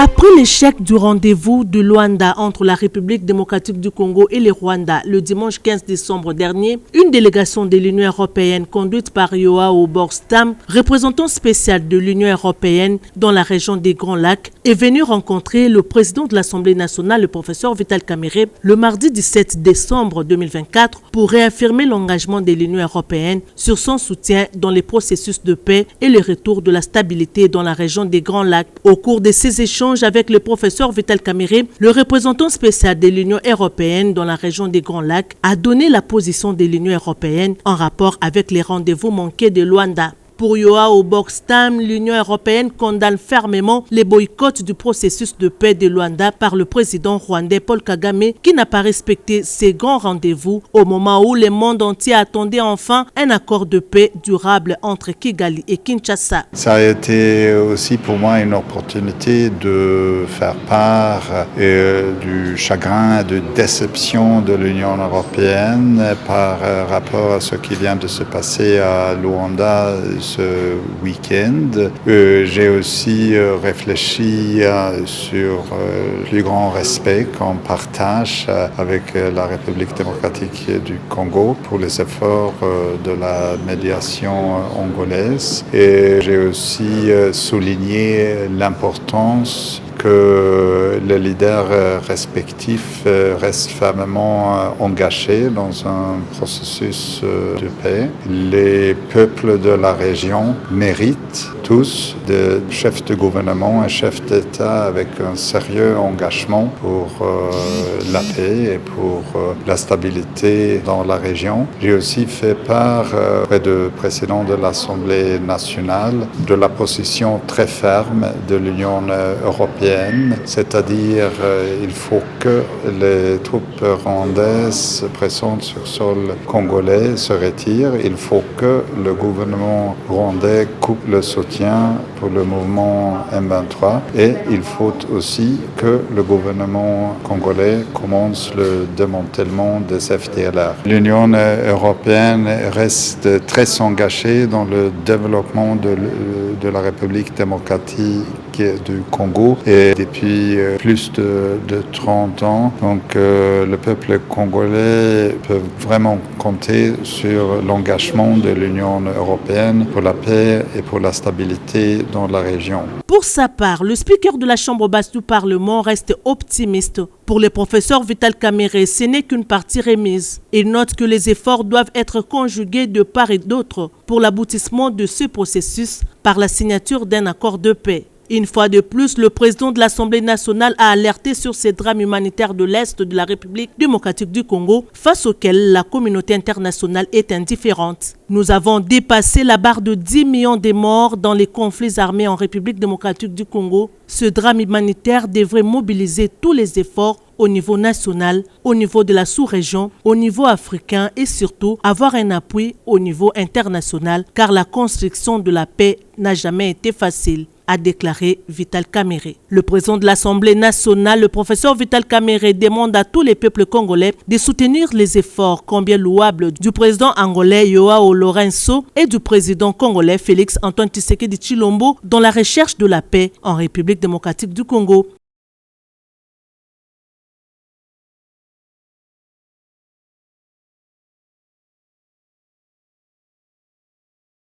Après l'échec du rendez-vous de Luanda entre la République démocratique du Congo et le Rwanda le dimanche 15 décembre dernier, une délégation de l'Union européenne conduite par Joao Borstam, représentant spécial de l'Union européenne dans la région des Grands Lacs, est venue rencontrer le président de l'Assemblée nationale, le professeur Vital Kamerhe, le mardi 17 décembre 2024 pour réaffirmer l'engagement de l'Union européenne sur son soutien dans les processus de paix et le retour de la stabilité dans la région des Grands Lacs. Au cours de ces échanges avec le professeur Vital Kamerhe, le représentant spécial de l'Union européenne dans la région des Grands Lacs a donné la position de l'Union européenne en rapport avec les rendez-vous manqués de Luanda. Pour Joao Borstam, l'Union européenne condamne fermement les boycotts du processus de paix de Luanda par le président rwandais Paul Kagame qui n'a pas respecté ces grands rendez-vous au moment où le monde entier attendait enfin un accord de paix durable entre Kigali et Kinshasa. Ça a été aussi pour moi une opportunité de faire part du chagrin et de déception de l'Union européenne par rapport à ce qui vient de se passer à Luanda ce week-end. J'ai aussi réfléchi sur le plus grand respect qu'on partage avec la République démocratique du Congo pour les efforts de la médiation angolaise. Et j'ai aussi souligné l'importance que les leaders respectifs restent fermement engagés dans un processus de paix. Les peuples de la région méritent tous des chefs de gouvernement et chefs d'État avec un sérieux engagement pour la paix et pour la stabilité dans la région. J'ai aussi fait part auprès du président de l'Assemblée nationale de la position très ferme de l'Union européenne, c'est-à-dire il faut que les troupes rwandaises présentes sur sol congolais se retirent, il faut que le gouvernement rwandais coupe le soutien pour le mouvement M23 et il faut aussi que le gouvernement congolais commence le démantèlement des FDLR. L'Union européenne reste très engagée dans le développement de la République démocratique du Congo et depuis plus de 30 ans. Donc le peuple congolais peut vraiment compter sur l'engagement de l'Union européenne pour la paix et pour la stabilité dans la région. Pour sa part, le speaker de la Chambre basse du Parlement reste optimiste. Pour le professeur Vital Kamerhe, ce n'est qu'une partie remise. Il note que les efforts doivent être conjugués de part et d'autre pour l'aboutissement de ce processus par la signature d'un accord de paix. Une fois de plus, le président de l'Assemblée nationale a alerté sur ces drames humanitaires de l'Est de la République démocratique du Congo, face auxquels la communauté internationale est indifférente. Nous avons dépassé la barre de 10 millions de morts dans les conflits armés en République démocratique du Congo. Ce drame humanitaire devrait mobiliser tous les efforts au niveau national, au niveau de la sous-région, au niveau africain et surtout avoir un appui au niveau international, car la construction de la paix n'a jamais été facile, a déclaré Vital Kamerhe. Le président de l'Assemblée nationale, le professeur Vital Kamerhe, demande à tous les peuples congolais de soutenir les efforts combien louables du président angolais Joao Lourenço et du président congolais Félix Antoine Tshisekedi Tshilombo dans la recherche de la paix en République démocratique du Congo.